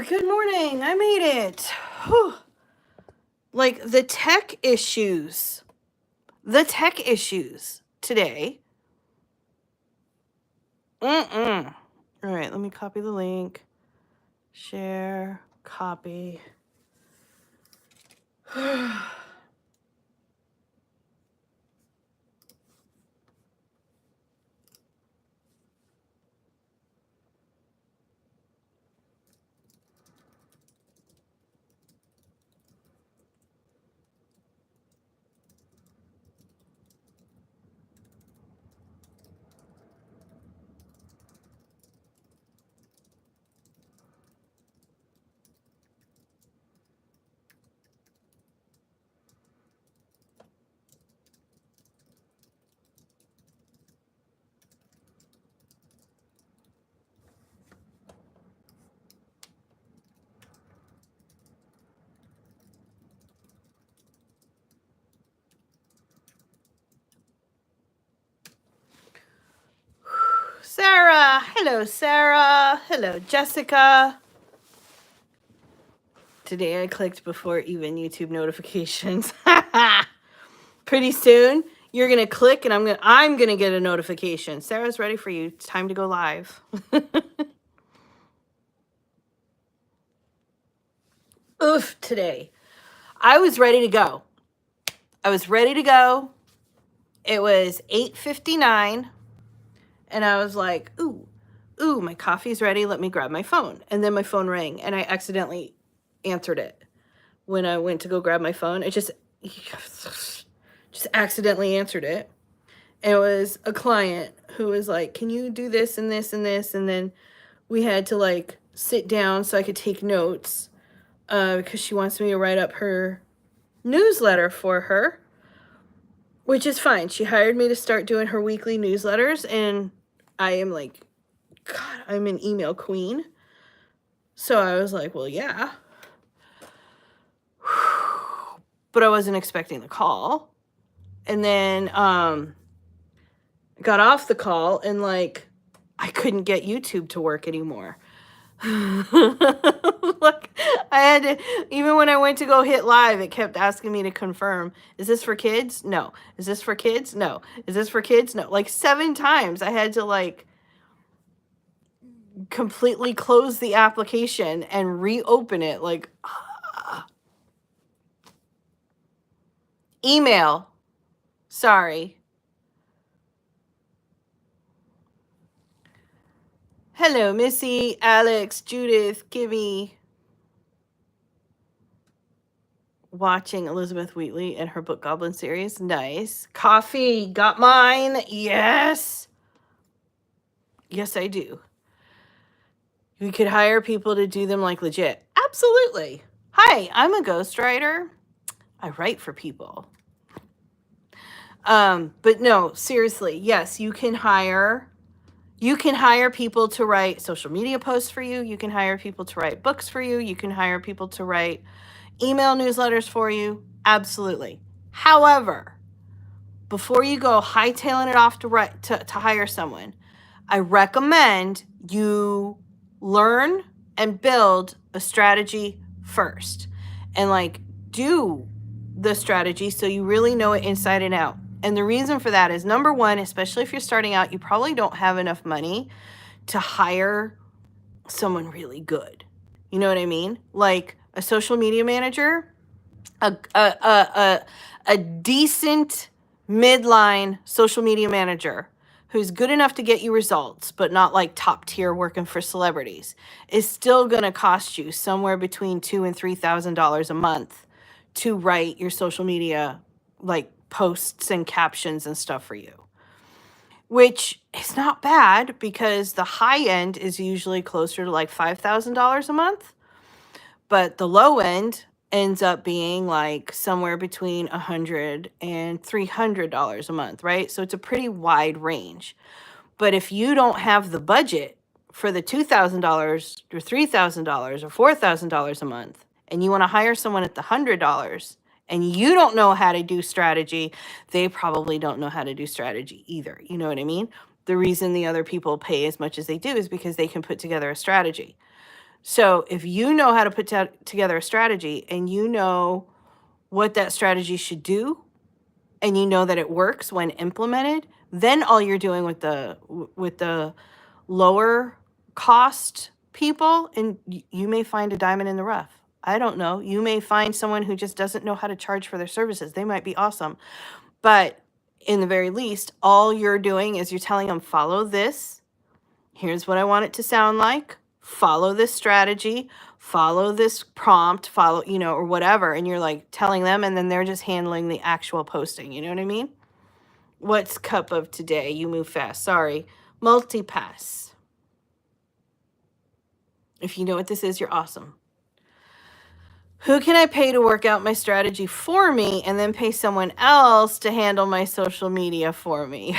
Good morning. I made it. Whew. Like the tech issues today. All right, let me copy the link. Share, copy. Sarah. Hello, Sarah. Hello, Jessica. Today I clicked before even YouTube notifications. Pretty soon you're gonna click and I'm gonna get a notification. Sarah's ready for you. It's time to go live. Oof, today. I was ready to go. It was 8:59 and I was like, ooh, my coffee's ready. Let me grab my phone. And then my phone rang and I accidentally answered it. When I went to go grab my phone, it just accidentally answered it. It was a client who was like, can you do this and this and this? And then we had to like sit down so I could take notes because she wants me to write up her newsletter for her, which is fine. She hired me to start doing her weekly newsletters, and I am like, God, I'm an email queen. So I was like, well, yeah. But I wasn't expecting the call. And then got off the call and like I couldn't get YouTube to work anymore. Like I had to, even when I went to go hit live, it kept asking me to confirm. Is this for kids? No. Is this for kids? No. Is this for kids? No. Like 7 times I had to like completely close the application and reopen it. Like email. Sorry. Hello, Missy, Alex, Judith, Kimmy. Watching Elizabeth Wheatley and her Book Goblin series. Nice. Coffee. Got mine. Yes. Yes, I do. We could hire people to do them like legit. Absolutely. Hi, I'm a ghostwriter. I write for people. But no, seriously, yes, you can hire people to write social media posts for you. You can hire people to write books for you. You can hire people to write email newsletters for you. Absolutely. However, before you go hightailing it off to hire someone, I recommend you learn and build a strategy first and like do the strategy so you really know it inside and out. And the reason for that is, number one, especially if you're starting out, you probably don't have enough money to hire someone really good. You know what I mean? Like a social media manager, a decent midline social media manager who's good enough to get you results, but not like top tier working for celebrities, is still going to cost you somewhere between $2,000 and $3,000 a month to write your social media like posts and captions and stuff for you, which is not bad because the high end is usually closer to like $5,000 a month, but the low end ends up being like somewhere between $100 and $300 a month, right? So it's a pretty wide range. But if you don't have the budget for the $2,000 or $3,000 or $4,000 a month, and you want to hire someone at the $100 and you don't know how to do strategy, they probably don't know how to do strategy either. You know what I mean? The reason the other people pay as much as they do is because they can put together a strategy. So if you know how to put together a strategy and you know what that strategy should do, and you know that it works when implemented, then all you're doing with the lower cost people, and you may find a diamond in the rough. I don't know. You may find someone who just doesn't know how to charge for their services. They might be awesome. But in the very least, all you're doing is you're telling them, follow this. Here's what I want it to sound like. Follow this strategy, follow this prompt, follow, or whatever. And you're like telling them, and then they're just handling the actual posting. You know what I mean? What's cup of today? You move fast. Sorry. Multipass. If you know what this is, you're awesome. Who can I pay to work out my strategy for me and then pay someone else to handle my social media for me?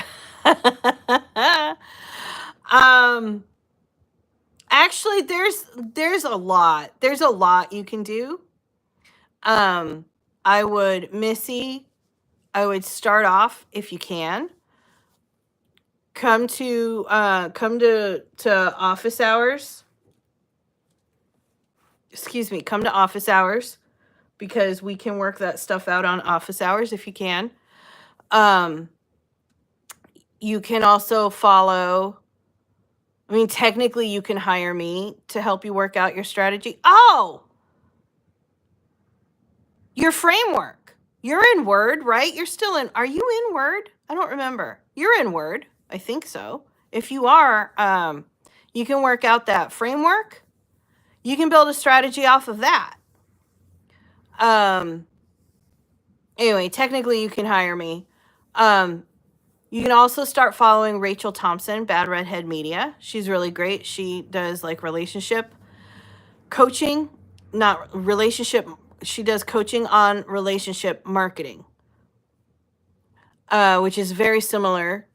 Actually, there's a lot. There's a lot you can do. Missy, I would start off, if you can, come to office hours. Excuse me, come to office hours, because we can work that stuff out on office hours if you can. You can also follow, technically you can hire me to help you work out your strategy. Oh, your framework. You're in Word, right? You're still in, are you in Word? I don't remember. You're in Word. I think so. If you are, you can work out that framework. You can build a strategy off of that. Anyway, technically you can hire me. You can also start following Rachel Thompson, Bad Redhead Media. She's really great. She does like relationship coaching, not relationship. She does coaching on relationship marketing, which is very similar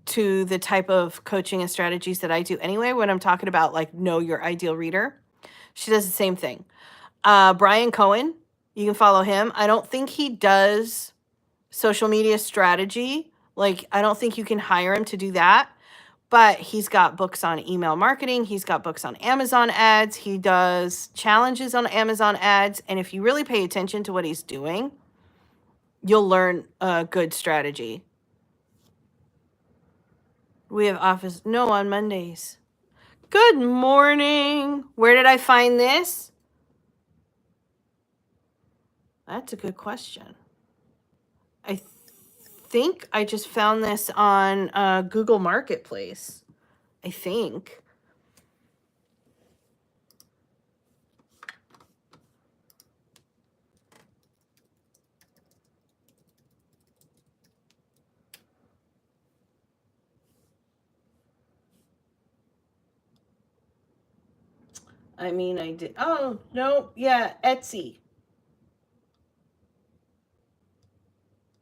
to the type of coaching and strategies that I do anyway, when I'm talking about like know your ideal reader. She does the same thing. Brian Cohen, you can follow him. I don't think he does social media strategy. Like, I don't think you can hire him to do that, but he's got books on email marketing. He's got books on Amazon ads. He does challenges on Amazon ads. And if you really pay attention to what he's doing, you'll learn a good strategy. We have office, no, on Mondays. Good morning. Where did I find this? That's a good question. I think I just found this on Google Marketplace. I think. I did. Oh, no. Yeah, Etsy.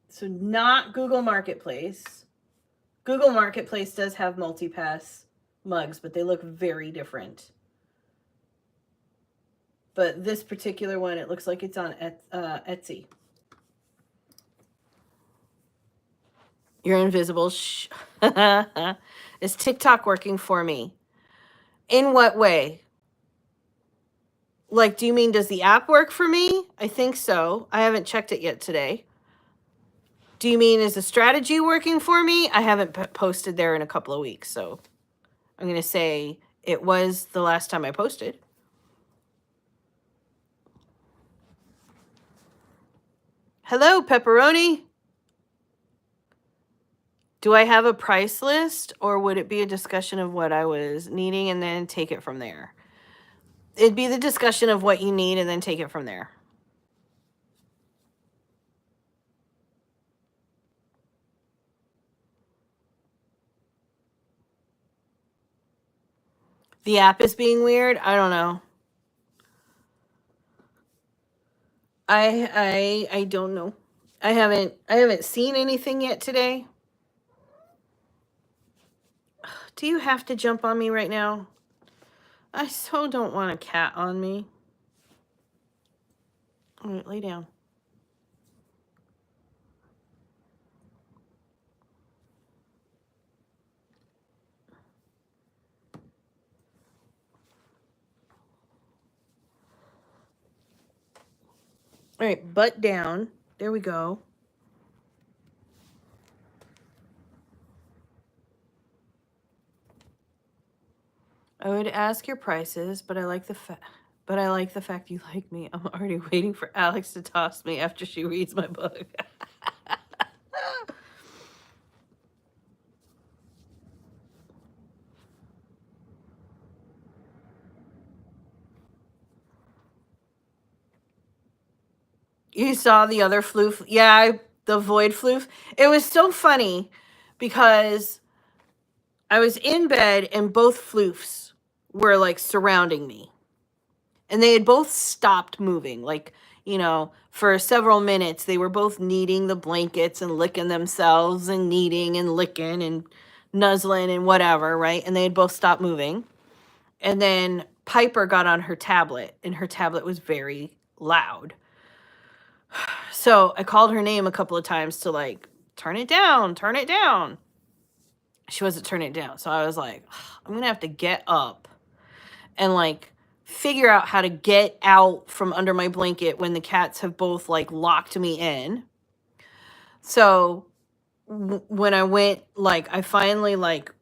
So not Google Marketplace. Google Marketplace does have multi-pass mugs, but they look very different. But this particular one, it looks like it's on Etsy. You're invisible. Is TikTok working for me? In what way? Like, do you mean, does the app work for me? I think so. I haven't checked it yet today. Do you mean, is the strategy working for me? I haven't posted there in a couple of weeks, so I'm going to say it was the last time I posted. Hello, pepperoni. Do I have a price list, or would it be a discussion of what I was needing and then take it from there? It'd be the discussion of what you need and then take it from there. The app is being weird. I don't know. I don't know. I haven't seen anything yet today. Do you have to jump on me right now? I so don't want a cat on me. All right, lay down. All right, butt down. There we go. I would ask your prices, but I like the fact you like me. I'm already waiting for Alex to toss me after she reads my book. You saw the other floof? Yeah, the void floof. It was so funny because I was in bed and both floofs were like surrounding me. And they had both stopped moving. Like, you know, for several minutes, they were both kneading the blankets and licking themselves and kneading and licking and nuzzling and whatever, right? And they had both stopped moving. And then Piper got on her tablet, and her tablet was very loud. So I called her name a couple of times to like, turn it down, turn it down. She wasn't turning it down. So I was like, I'm going to have to get up and like figure out how to get out from under my blanket when the cats have both like locked me in. So when I went, like, I finally like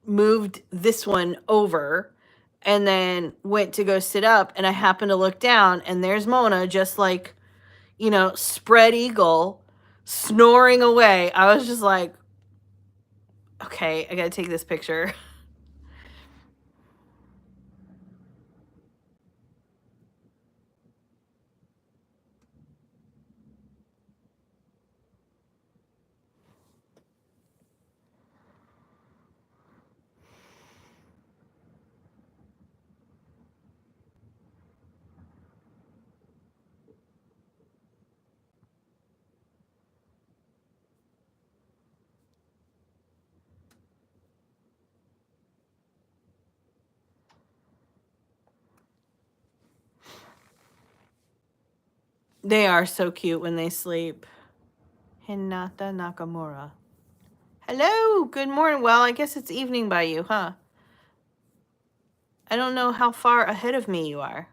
moved this one over and then went to go sit up, and I happened to look down and there's Mona just like, you know, spread eagle snoring away. I was just like, okay, I gotta take this picture. They are so cute when they sleep. Hinata Nakamura. Hello, good morning. Well, I guess it's evening by you, huh? I don't know how far ahead of me you are.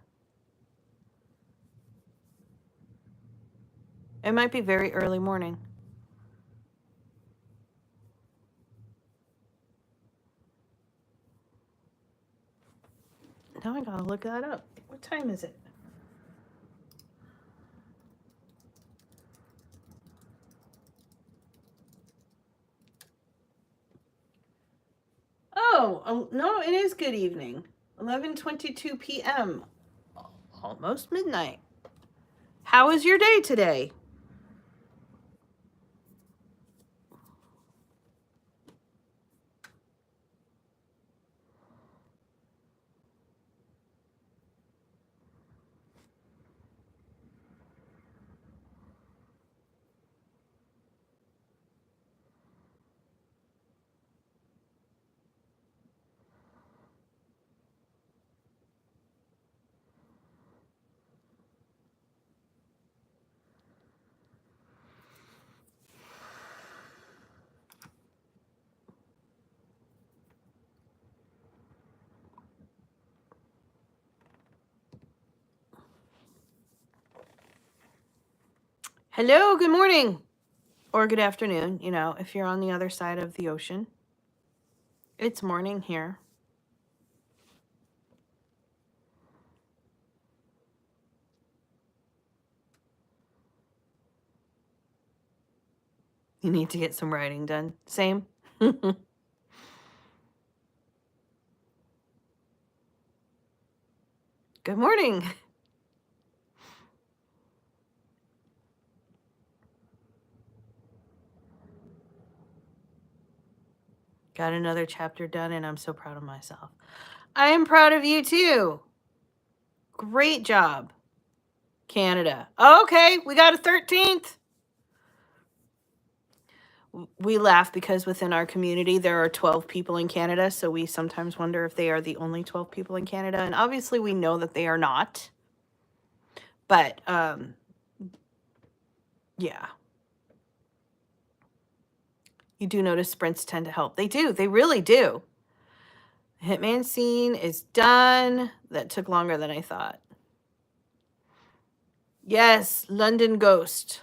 It might be very early morning. Now I gotta look that up. What time is it? Oh, no, it is good evening. 11:22 p.m. Almost midnight. How was your day today? Hello, good morning. Or good afternoon, you know, if you're on the other side of the ocean. It's morning here. You need to get some writing done. Same. Good morning. Got another chapter done, and I'm so proud of myself. I am proud of you too. Great job, Canada. Okay, we got a 13th. We laugh because within our community there are 12 people in Canada, so we sometimes wonder if they are the only 12 people in Canada, and obviously we know that they are not. But yeah. You do notice sprints tend to help. They do. They really do. Hitman scene is done. That took longer than I thought. Yes, London Ghost.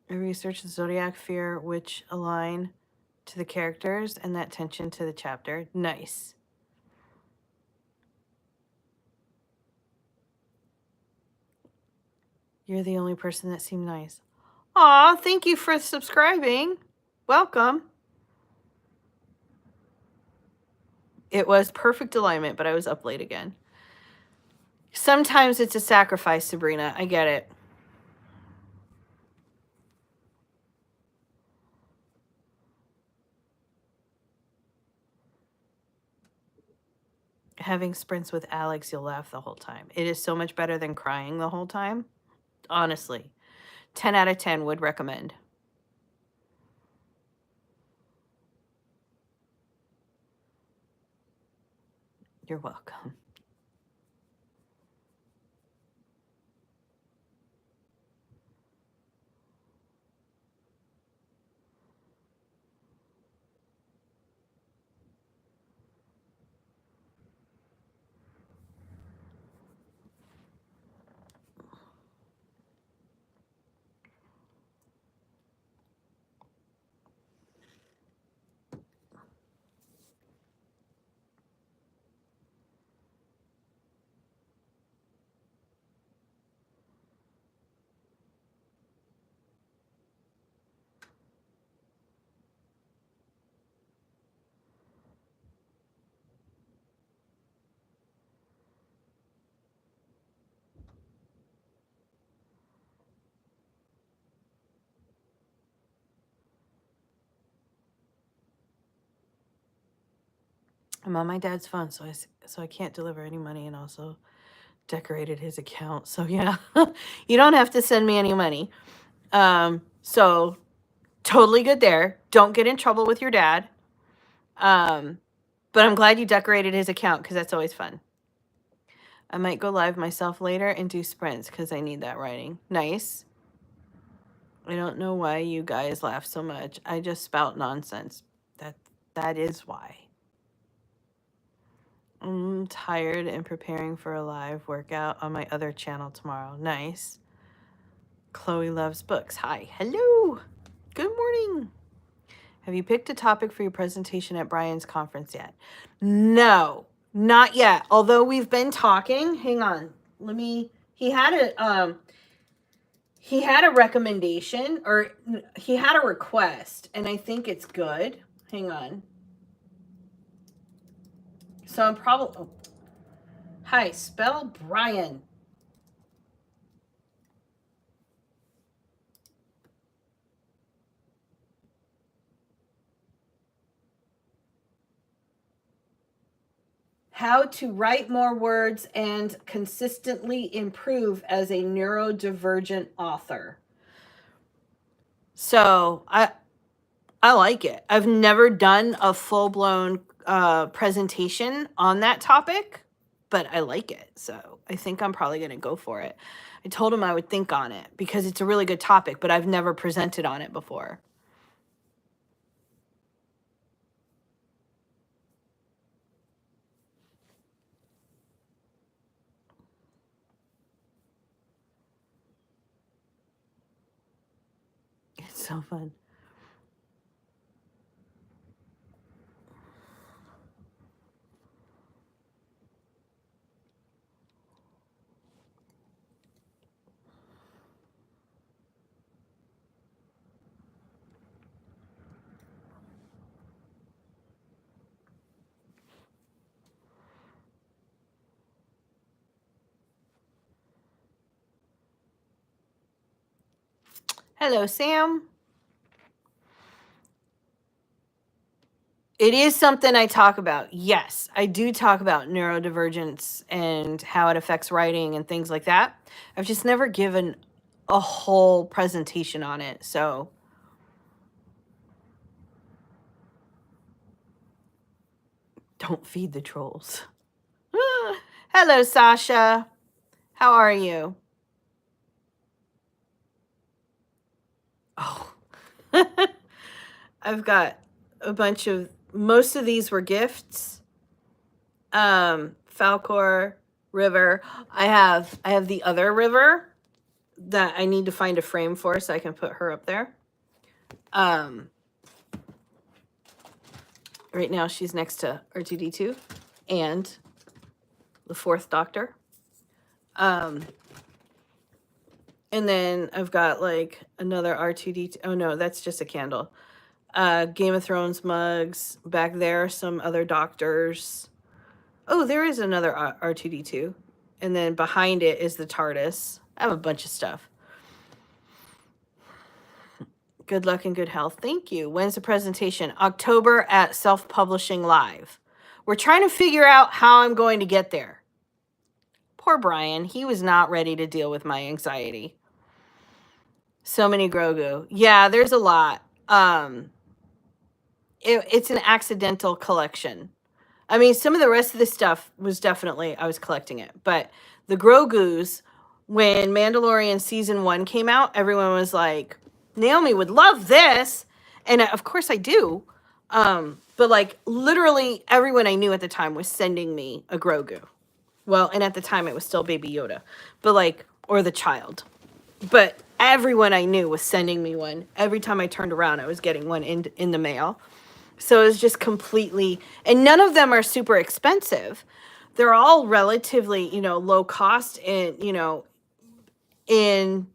I researched the zodiac fear which align to the characters and that tension to the chapter. Nice. You're the only person that seemed nice. Aw, thank you for subscribing. Welcome. It was perfect alignment, but I was up late again. Sometimes it's a sacrifice, Sabrina. I get it. Having sprints with Alex, you'll laugh the whole time. It is so much better than crying the whole time. Honestly. 10 out of 10 would recommend. You're welcome. I'm on my dad's phone, so I can't deliver any money, and also decorated his account. So yeah, you don't have to send me any money. So totally good there. Don't get in trouble with your dad. But I'm glad you decorated his account because that's always fun. I might go live myself later and do sprints because I need that writing. Nice. I don't know why you guys laugh so much. I just spout nonsense. That is why. I'm tired and preparing for a live workout on my other channel tomorrow. Nice. Chloe loves books. Hi. Hello. Good morning. Have you picked a topic for your presentation at Brian's conference yet? No, not yet. Although we've been talking. Hang on. He had a recommendation, or he had a request, and I think it's good. Hang on. So I'm probably... Oh. Hi, spell Brian. How to write more words and consistently improve as a neurodivergent author. So I like it. I've never done a full-blown presentation on that topic, but I like it. So I think I'm probably going to go for it. I told him I would think on it because it's a really good topic, but I've never presented on it before. It's so fun. Hello, Sam. It is something I talk about. Yes, I do talk about neurodivergence and how it affects writing and things like that. I've just never given a whole presentation on it. So don't feed the trolls. Hello, Sasha. How are you? Oh, I've got a bunch of, most of these were gifts. Falcor, river. I have the other river that I need to find a frame for so I can put her up there. Right now she's next to R2D2 and the fourth Doctor. And then I've got like another R2D2. Oh no, that's just a candle. Game of Thrones mugs. Back there, some other Doctors. Oh, there is another R2D2. And then behind it is the TARDIS. I have a bunch of stuff. Good luck and good health. Thank you. When's the presentation? October at Self Publishing Live. We're trying to figure out how I'm going to get there. Poor Brian. He was not ready to deal with my anxiety. So many Grogu. Yeah, there's a lot. It's an accidental collection. I mean, some of the rest of the stuff was definitely, I was collecting it. But the Grogus, when Mandalorian Season 1 came out, everyone was like, Naomi would love this. And of course I do. But like literally everyone I knew at the time was sending me a Grogu. Well, and at the time it was still Baby Yoda. But like, or the child. But everyone I knew was sending me one. Every time I turned around, I was getting one in the mail. So it was just completely, and none of them are super expensive. They're all relatively, low cost and, in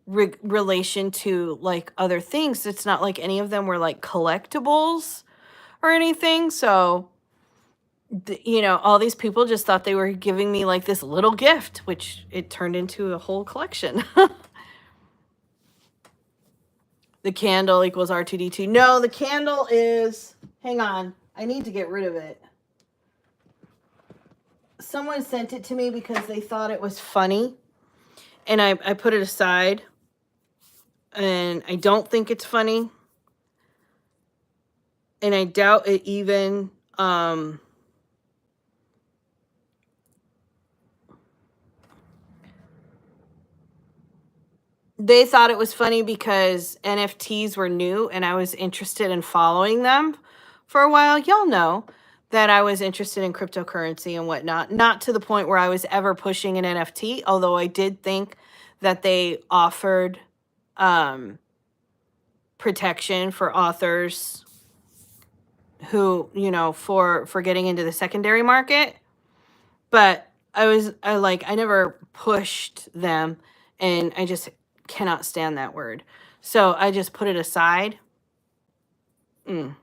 relation to like other things. It's not like any of them were like collectibles or anything. So, all these people just thought they were giving me like this little gift, which it turned into a whole collection. The candle equals R2D2. No, the candle is, hang on, I need to get rid of it. Someone sent it to me because they thought it was funny. And I put it aside. And I don't think it's funny. And I doubt it even, they thought it was funny because NFTs were new and I was interested in following them for a while. Y'all know that I was interested in cryptocurrency and whatnot. Not to the point where I was ever pushing an NFT, although I did think that they offered protection for authors who, for getting into the secondary market. But I never pushed them, and I just cannot stand that word. So I just put it aside. I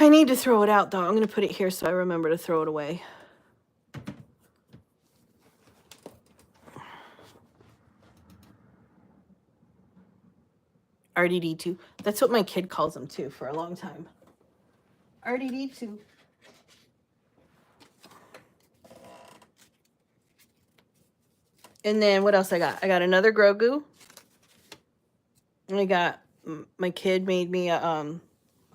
need to throw it out, though. I'm going to put it here so I remember to throw it away. RDD2. That's what my kid calls them, too, for a long time. RDD2. And then what else I got? I got another Grogu. I got, my kid made me a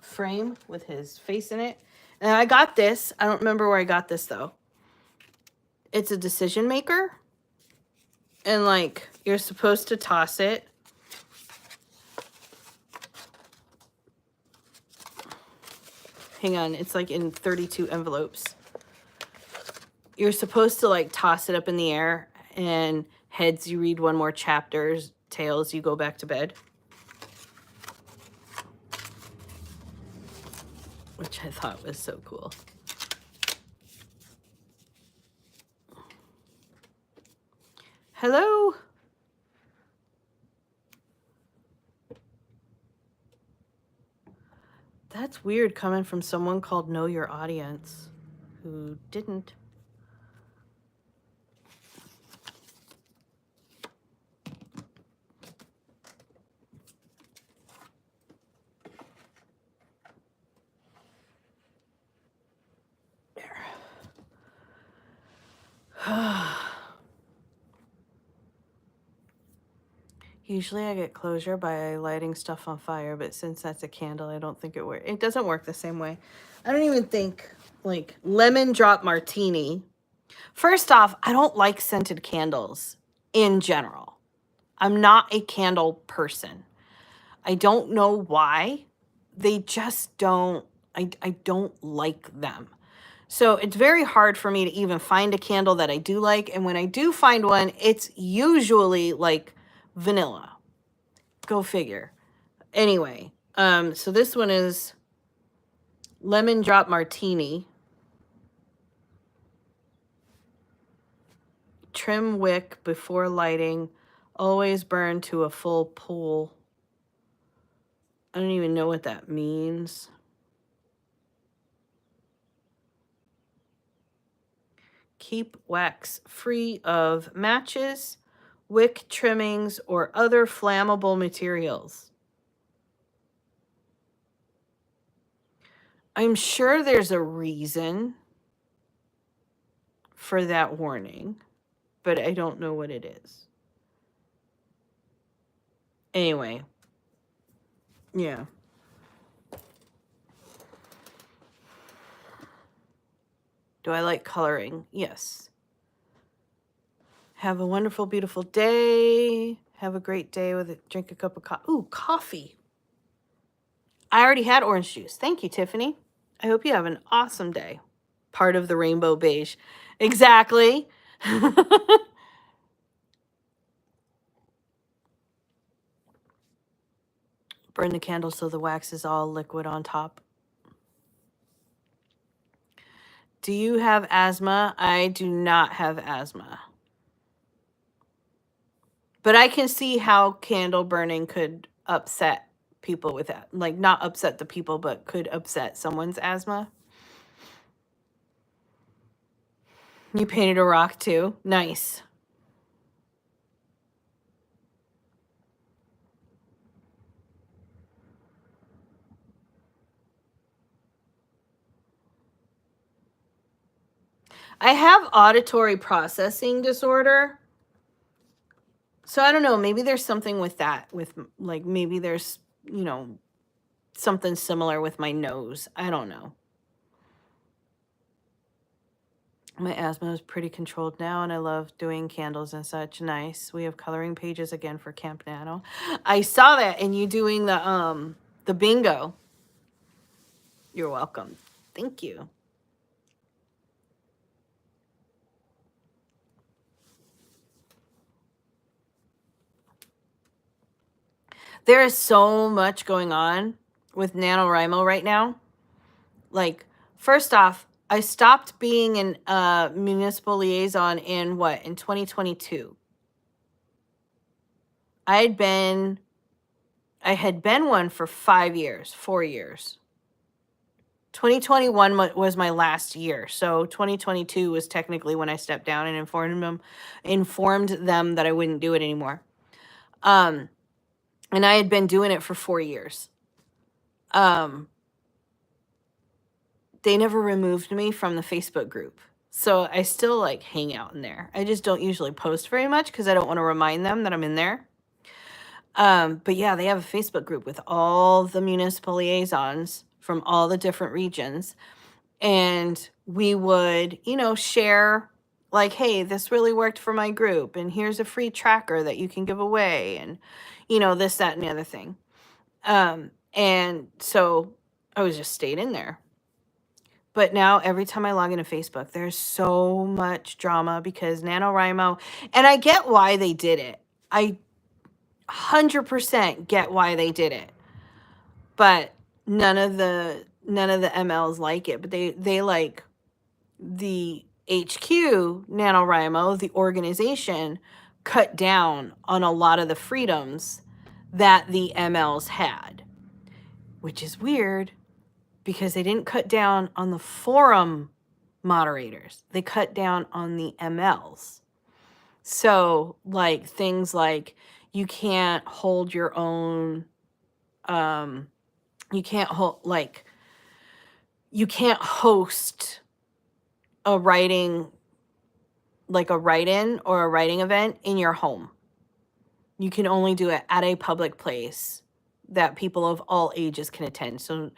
frame with his face in it. And I got this. I don't remember where I got this, though. It's a decision maker. And, like, you're supposed to toss it. Hang on. It's, like, in 32 envelopes. You're supposed to, like, toss it up in the air. And heads, you read one more chapter. Tails, you go back to bed. Which I thought was so cool. Hello? That's weird coming from someone called Know Your Audience who didn't. Usually I get closure by lighting stuff on fire, but since that's a candle, I don't think it works. It doesn't work the same way. I don't even think, like, lemon drop martini. First off, I don't like scented candles in general. I'm not a candle person. I don't know why. They just don't, I don't like them. So it's very hard for me to even find a candle that I do like. And when I do find one, it's usually like vanilla. Go figure. Anyway, so this one is Lemon Drop Martini. Trim wick before lighting. Always burn to a full pool. I don't even know what that means. Keep wax free of matches, wick trimmings, or other flammable materials. I'm sure there's a reason for that warning, but I don't know what it is. Anyway, yeah. Do I like coloring? Yes. Have a wonderful, beautiful day. Have a great day with it. Drink a cup of coffee. Ooh, coffee. I already had orange juice. Thank you, Tiffany. I hope you have an awesome day. Part of the rainbow beige. Exactly. Burn the candle so the wax is all liquid on top. Do you have asthma? I do not have asthma. But I can see how candle burning could upset people with that. Like, not upset the people, but could upset someone's asthma. You painted a rock too? Nice. I have auditory processing disorder. So I don't know, maybe there's something with that, with like, maybe there's, you know, something similar with my nose. I don't know. My asthma is pretty controlled now, and I love doing candles and such. Nice. We have coloring pages again for Camp Nano. I saw that, and you doing the bingo. You're welcome. Thank you. There is so much going on with NaNoWriMo right now. Like, first off, I stopped being an municipal liaison in 2022. I had been one for 5 years, 4 years. 2021 was my last year. So 2022 was technically when I stepped down and informed them that I wouldn't do it anymore. And I had been doing it for 4 years. They never removed me from the Facebook group. So I still like hang out in there. I just don't usually post very much because I don't want to remind them that I'm in there. But yeah, they have a Facebook group with all the municipal liaisons from all the different regions. And we would, you know, share like, hey, this really worked for my group. And here's a free tracker that you can give away. And, you know, this, that, and the other thing. And so I was just stayed in there. But now every time I log into Facebook, there's so much drama because NaNoWriMo, and I get why they did it. I 100% get why they did it. But none of the MLs like it. But they like the HQ, NaNoWriMo, the organization, cut down on a lot of the freedoms that the MLs had, which is weird because they didn't cut down on the forum moderators. They cut down on the MLs. So like things like you can't hold your own, you can't host a writing, like a write-in or a writing event in your home. You can only do it at a public place that people of all ages can attend. So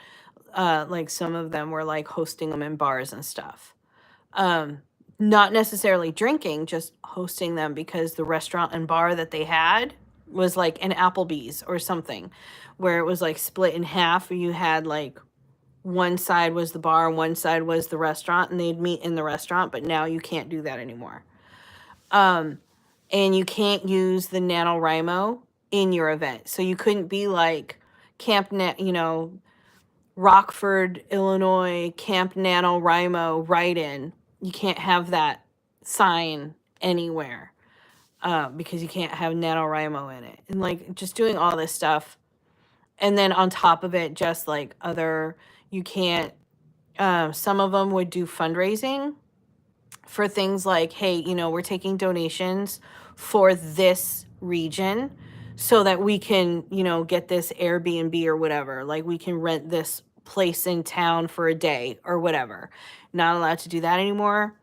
like some of them were like hosting them in bars and stuff. Not necessarily drinking, just hosting them because the restaurant and bar that they had was like an Applebee's or something where it was like split in half. You had like one side was the bar and one side was the restaurant, and they'd meet in the restaurant, but now you can't do that anymore. And you can't use the NaNoWriMo in your event. So you couldn't be like Rockford, Illinois, Camp NaNoWriMo write-in. You can't have that sign anywhere because you can't have NaNoWriMo in it. And like just doing all this stuff. And then on top of it, just like you can't, some of them would do fundraising for things like, hey, we're taking donations for this region so that we can, get this Airbnb or whatever. Like we can rent this place in town for a day or whatever. Not allowed to do that anymore.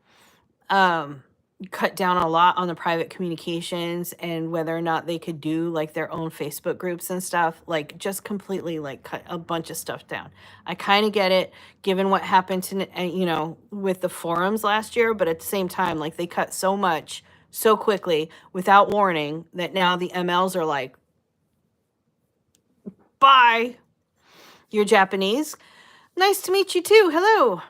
Cut down a lot on the private communications and whether or not they could do like their own Facebook groups and stuff, like just completely like cut a bunch of stuff down. I kind of get it given what happened to, with the forums last year, but at the same time, like they cut so much so quickly without warning that now the MLs are like, bye. You're Japanese. Nice to meet you too. Hello.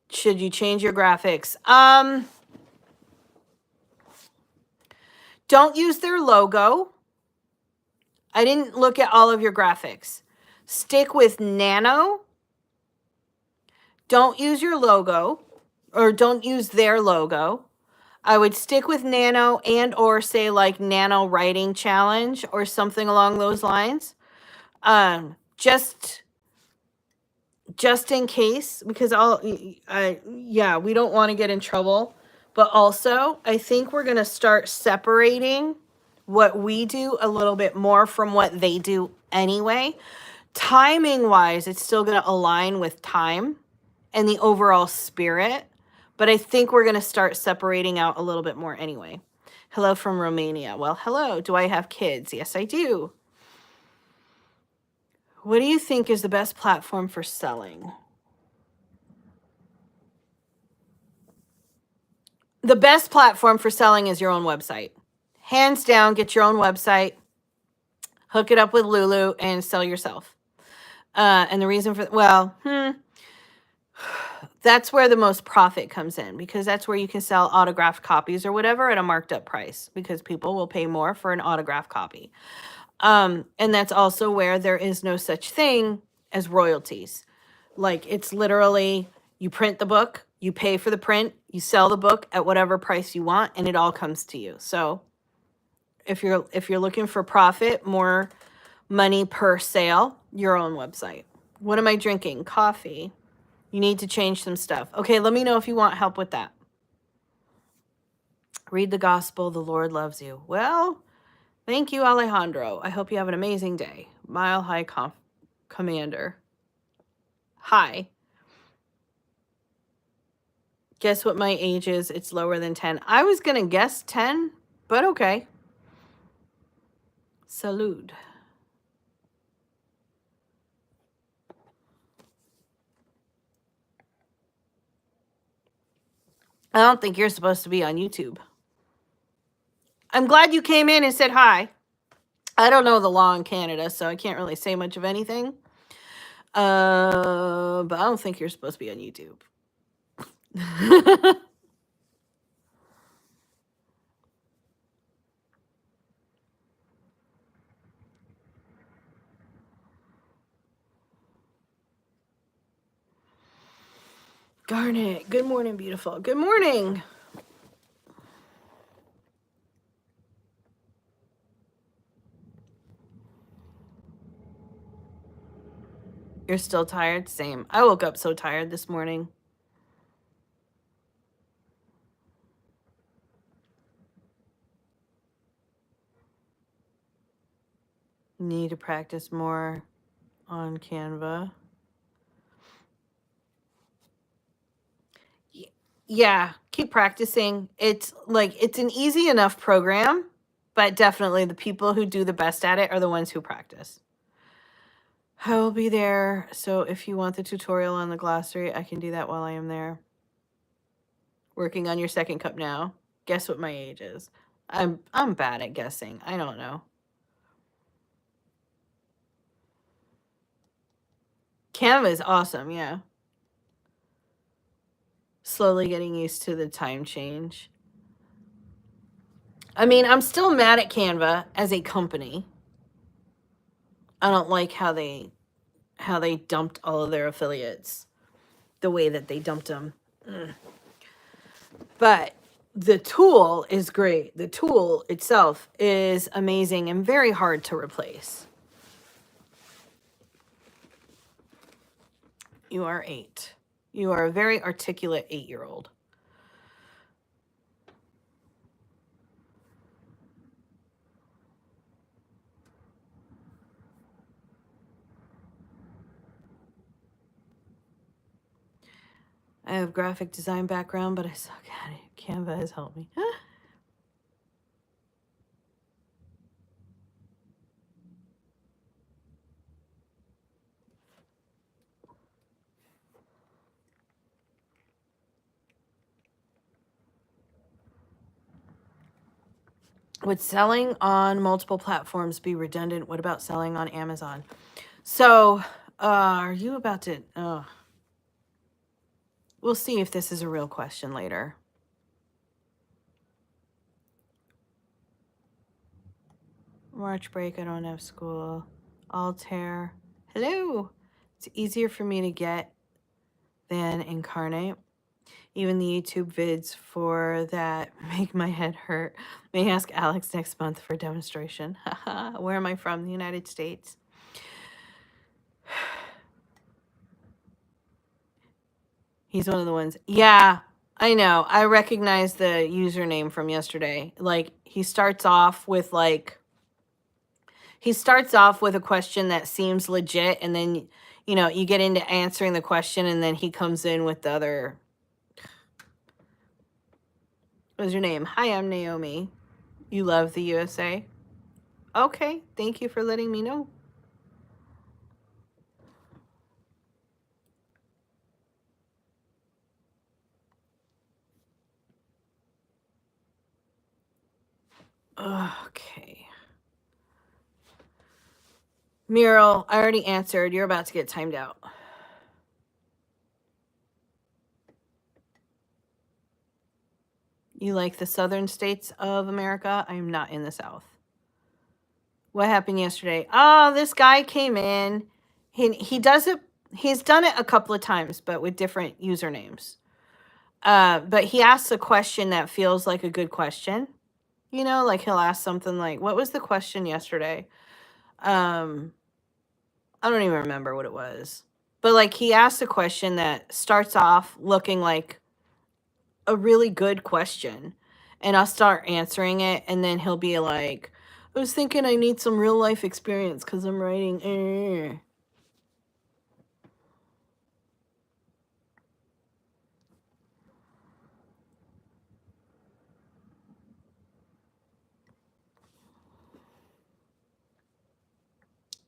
Should you change your graphics? Don't use their logo. I didn't look at all of your graphics. Stick with Nano. Don't use your logo or don't use their logo. I would stick with Nano and or say like Nano Writing Challenge or something along those lines. Just in case, because we don't want to get in trouble. But also, I think we're going to start separating what we do a little bit more from what they do anyway. Timing-wise, it's still going to align with time and the overall spirit. But I think we're going to start separating out a little bit more anyway. Hello from Romania. Well, hello. Do I have kids? Yes, I do. What do you think is the best platform for selling? The best platform for selling is your own website. Hands down, get your own website, hook it up with Lulu, and sell yourself. And the reason for, that's where the most profit comes in because that's where you can sell autographed copies or whatever at a marked up price because people will pay more for an autographed copy. And that's also where there is no such thing as royalties. Like it's literally you print the book, you pay for the print, you sell the book at whatever price you want, and it all comes to you. So if you're looking for profit, more money per sale, your own website. What am I drinking? Coffee. You need to change some stuff. Okay, let me know if you want help with that. Read the gospel. The Lord loves you. Well, thank you, Alejandro. I hope you have an amazing day. Mile High Commander. Hi. Guess what my age is? It's lower than 10. I was going to guess 10, but okay. Salud. I don't think you're supposed to be on YouTube. I'm glad you came in and said hi. I don't know the law in Canada, so I can't really say much of anything. But I don't think you're supposed to be on YouTube. Garnet, good morning, beautiful. Good morning. You're still tired? Same. I woke up so tired this morning. Need to practice more on Canva. Yeah, keep practicing. It's an easy enough program, but definitely the people who do the best at it are the ones who practice. I will be there. So if you want the tutorial on the glossary, I can do that while I am there. Working on your second cup now. Guess what my age is. I'm bad at guessing. I don't know. Canva is awesome, yeah. Slowly getting used to the time change. I mean, I'm still mad at Canva as a company. I don't like how they dumped all of their affiliates the way that they dumped them. But the tool is great. The tool itself is amazing and very hard to replace. You are 8. You are a very articulate 8-year-old. I have graphic design background, but I suck at it. Canva has helped me. Would selling on multiple platforms be redundant? What about selling on Amazon? So, are you about to... we'll see if this is a real question later. March break, I don't have school. Altair. Hello. It's easier for me to get than Incarnate. Even the YouTube vids for that make my head hurt. May ask Alex next month for demonstration. Where am I from? The United States. He's one of the ones. Yeah, I know. I recognize the username from yesterday. Like, he starts off with a question that seems legit, and then, you get into answering the question, and then he comes in with the other... What's your name? Hi, I'm Naomi. You love the USA? Okay, thank you for letting me know. Okay. Mural, I already answered. You're about to get timed out. You like the southern states of America? I am not in the South. What happened yesterday? Oh, this guy came in. He does it. He's done it a couple of times, but with different usernames. But he asks a question that feels like a good question. Like he'll ask something like, what was the question yesterday? I don't even remember what it was. But like he asked a question that starts off looking like a really good question. And I'll start answering it, and then he'll be like, I was thinking I need some real life experience because I'm writing.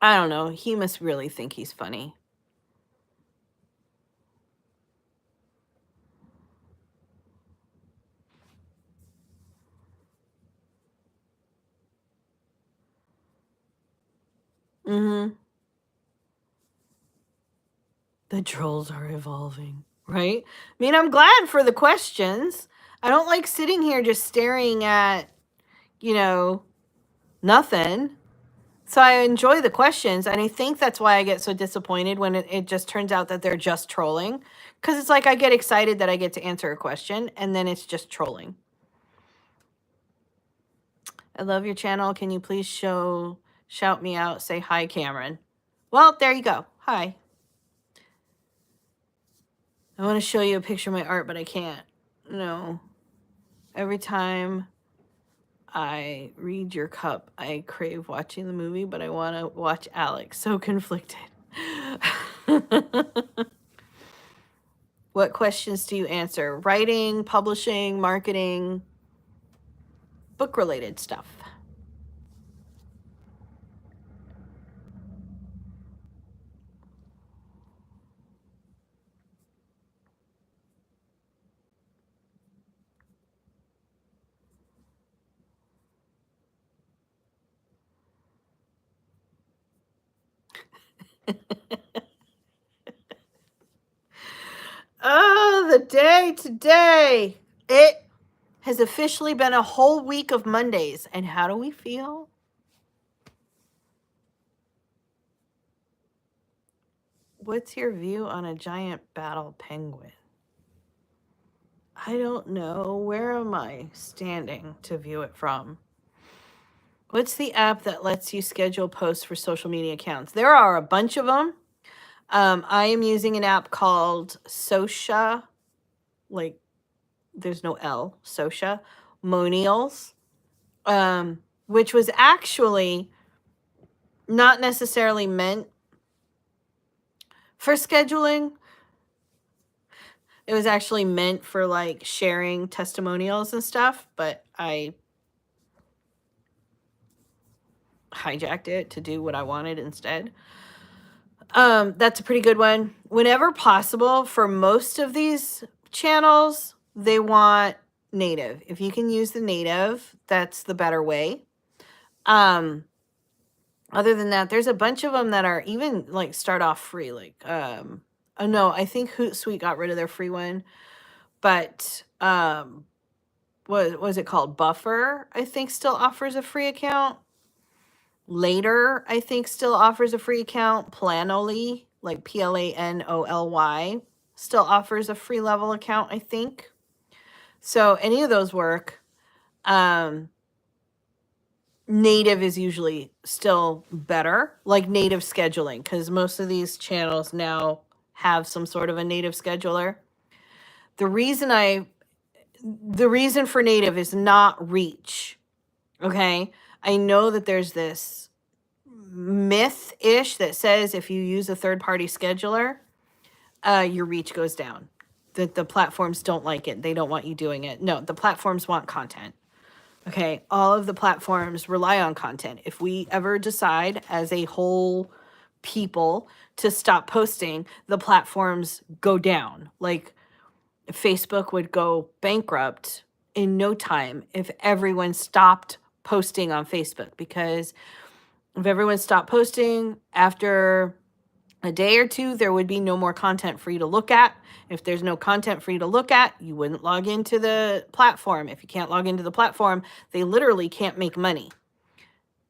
I don't know. He must really think he's funny. Mm-hmm. The trolls are evolving, right? I mean, I'm glad for the questions. I don't like sitting here just staring at, nothing. So I enjoy the questions, and I think that's why I get so disappointed when it just turns out that they're just trolling. Because it's like I get excited that I get to answer a question, and then it's just trolling. I love your channel. Can you please shout me out? Say hi, Cameron. Well, there you go. Hi. I want to show you a picture of my art, but I can't. No. Every time I read your cup, I crave watching the movie, but I want to watch Alex. So conflicted. What questions do you answer? Writing, publishing, marketing, book-related stuff. the day today. It has officially been a whole week of Mondays. And how do we feel? What's your view on a giant battle penguin? I don't know. Where am I standing to view it from? What's the app that lets you schedule posts for social media accounts? There are a bunch of them. I am using an app called Socia, like there's no L, Socia, Monials, which was actually not necessarily meant for scheduling. It was actually meant for like sharing testimonials and stuff, but I hijacked it to do what I wanted instead. That's a pretty good one. Whenever possible, for most of these channels, they want native. If you can use the native, that's the better way. Other than that, there's a bunch of them that are even like start off free. Like, oh no, I think Hootsuite got rid of their free one, but what was it called? Buffer, I think, still offers a free account. Later, I think, still offers a free account. Planoly, like Planoly, still offers a free level account, I think. So any of those work. Native is usually still better, like native scheduling, because most of these channels now have some sort of a native scheduler. The reason for native is not reach. Okay. I know that there's this myth-ish that says if you use a third-party scheduler, your reach goes down. That the platforms don't like it. They don't want you doing it. No, the platforms want content. Okay, all of the platforms rely on content. If we ever decide as a whole people to stop posting, the platforms go down. Like Facebook would go bankrupt in no time if everyone stopped posting on Facebook, because if everyone stopped posting after a day or two, there would be no more content for you to look at. If there's no content for you to look at, you wouldn't log into the platform. If you can't log into the platform, they literally can't make money.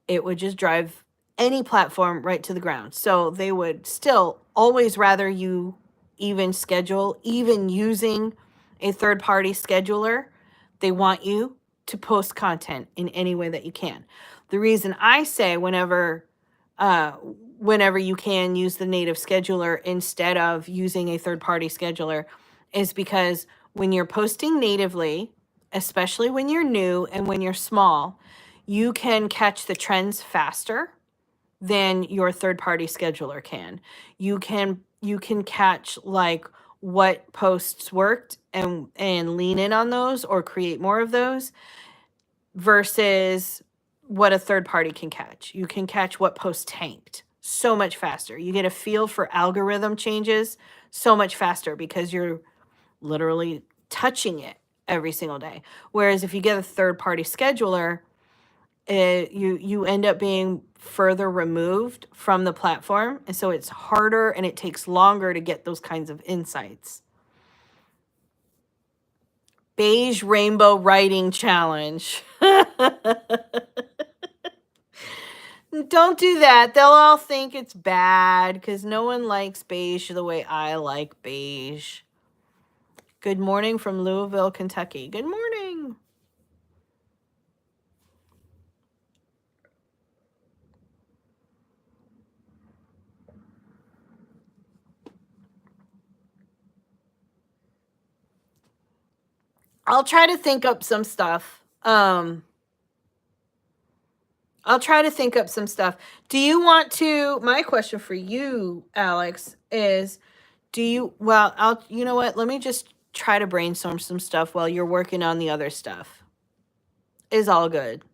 It would just drive any platform right to the ground. So they would still always rather you even schedule, even using a third-party scheduler. They want you to post content in any way that you can. The reason I say whenever you can use the native scheduler instead of using a third-party scheduler is because when you're posting natively, especially when you're new and when you're small, you can catch the trends faster than your third-party scheduler can. You can catch like what posts worked and lean in on those or create more of those versus what a third party can catch. You can catch what post tanked so much faster. You get a feel for algorithm changes so much faster because you're literally touching it every single day. Whereas if you get a third party scheduler, you end up being further removed from the platform. And so it's harder and it takes longer to get those kinds of insights. Beige rainbow writing challenge. Don't do that. They'll all think it's bad because no one likes beige the way I like beige. Good morning from Louisville, Kentucky. Good morning. I'll try to think up some stuff. Do you want to, my question for you, Alex, is you know what? Let me just try to brainstorm some stuff while you're working on the other stuff. Is all good.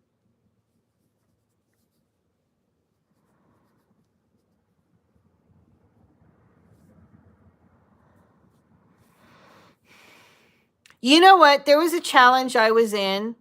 You know what? There was a challenge I was in.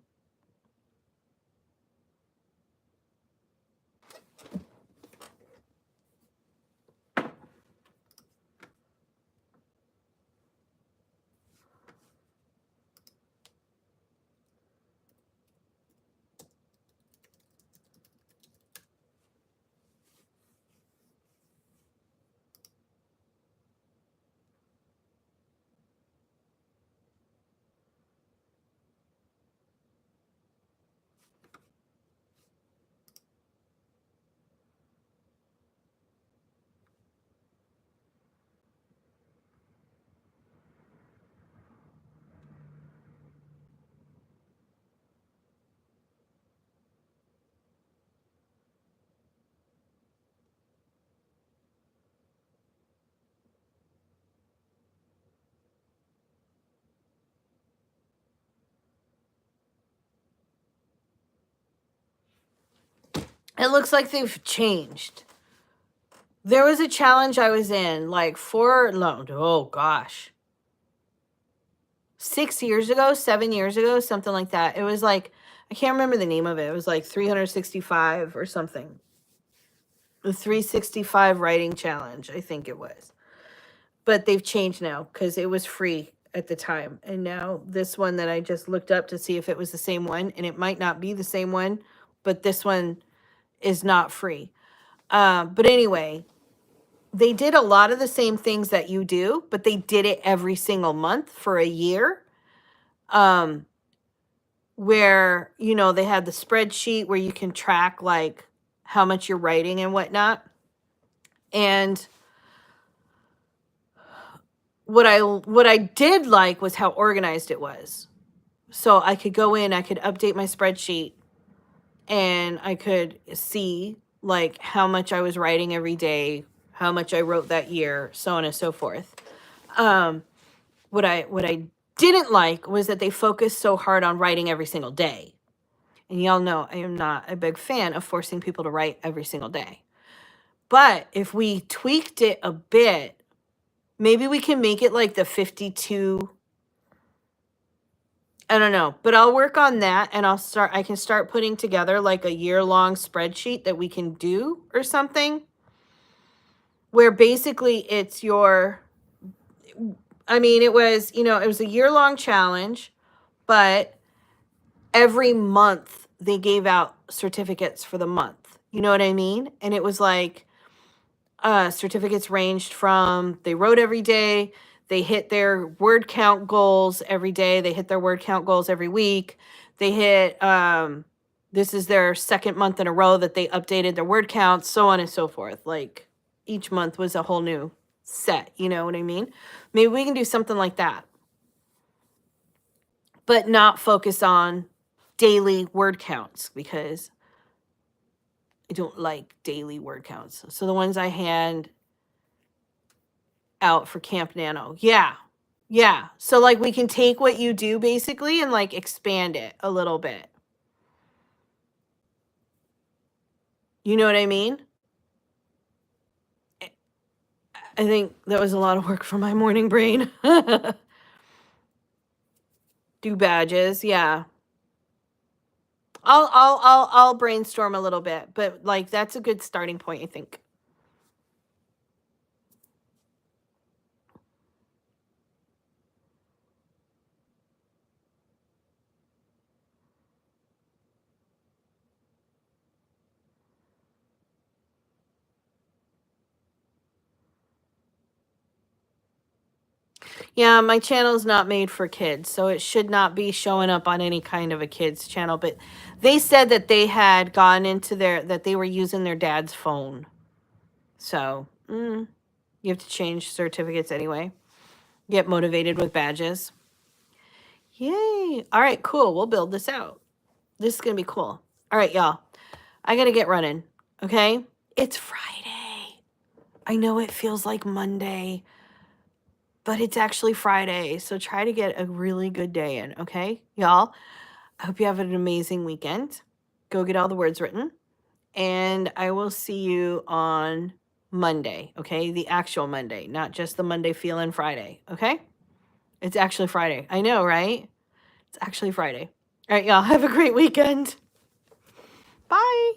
It looks like they've changed. There was a challenge I was in like 6 years ago, 7 years ago, something like that. It was like, I can't remember the name of it. It was like 365 or something. The 365 writing challenge, I think it was. But they've changed now because it was free at the time. And now this one that I just looked up to see if it was the same one, and it might not be the same one, but this one is not free. But anyway, they did a lot of the same things that you do, but they did it every single month for a year. Where, you know, they had the spreadsheet where you can track like how much you're writing and whatnot. And what I did like was how organized it was. So I could go in, I could update my spreadsheet, and I could see like how much I was writing every day, how much I wrote that year, so on and so forth. What I didn't like was that they focused so hard on writing every single day. And y'all know I am not a big fan of forcing people to write every single day. But if we tweaked it a bit, maybe we can make it like the 52. I don't know, but I'll work on that, and I can start putting together like a year-long spreadsheet that we can do or something, where basically it's your, I mean, it was, you know, it was a year-long challenge, but every month they gave out certificates for the month. You know what I mean? And it was like, certificates ranged from they wrote every day, they hit their word count goals every day, they hit their word count goals every week, they hit, this is their second month in a row that they updated their word counts, so on and so forth. Like each month was a whole new set, you know what I mean? Maybe we can do something like that, but not focus on daily word counts, because I don't like daily word counts. So the ones I hand out for Camp Nano. Yeah. So like we can take what you do basically and like expand it a little bit. You know what I mean? I think that was a lot of work for my morning brain. Do badges. Yeah. I'll brainstorm a little bit, but like that's a good starting point, I think. Yeah, my channel is not made for kids, so it should not be showing up on any kind of a kids channel. But they said that they had gone into that they were using their dad's phone. So you have to change certificates anyway. Get motivated with badges. Yay. All right, cool. We'll build this out. This is going to be cool. All right, y'all. I got to get running, okay? It's Friday. I know it feels like Monday, but it's actually Friday. So try to get a really good day in, okay? Y'all, I hope you have an amazing weekend. Go get all the words written. And I will see you on Monday, okay? The actual Monday, not just the Monday feeling Friday, okay? It's actually Friday. I know, right? It's actually Friday. All right, y'all, have a great weekend. Bye.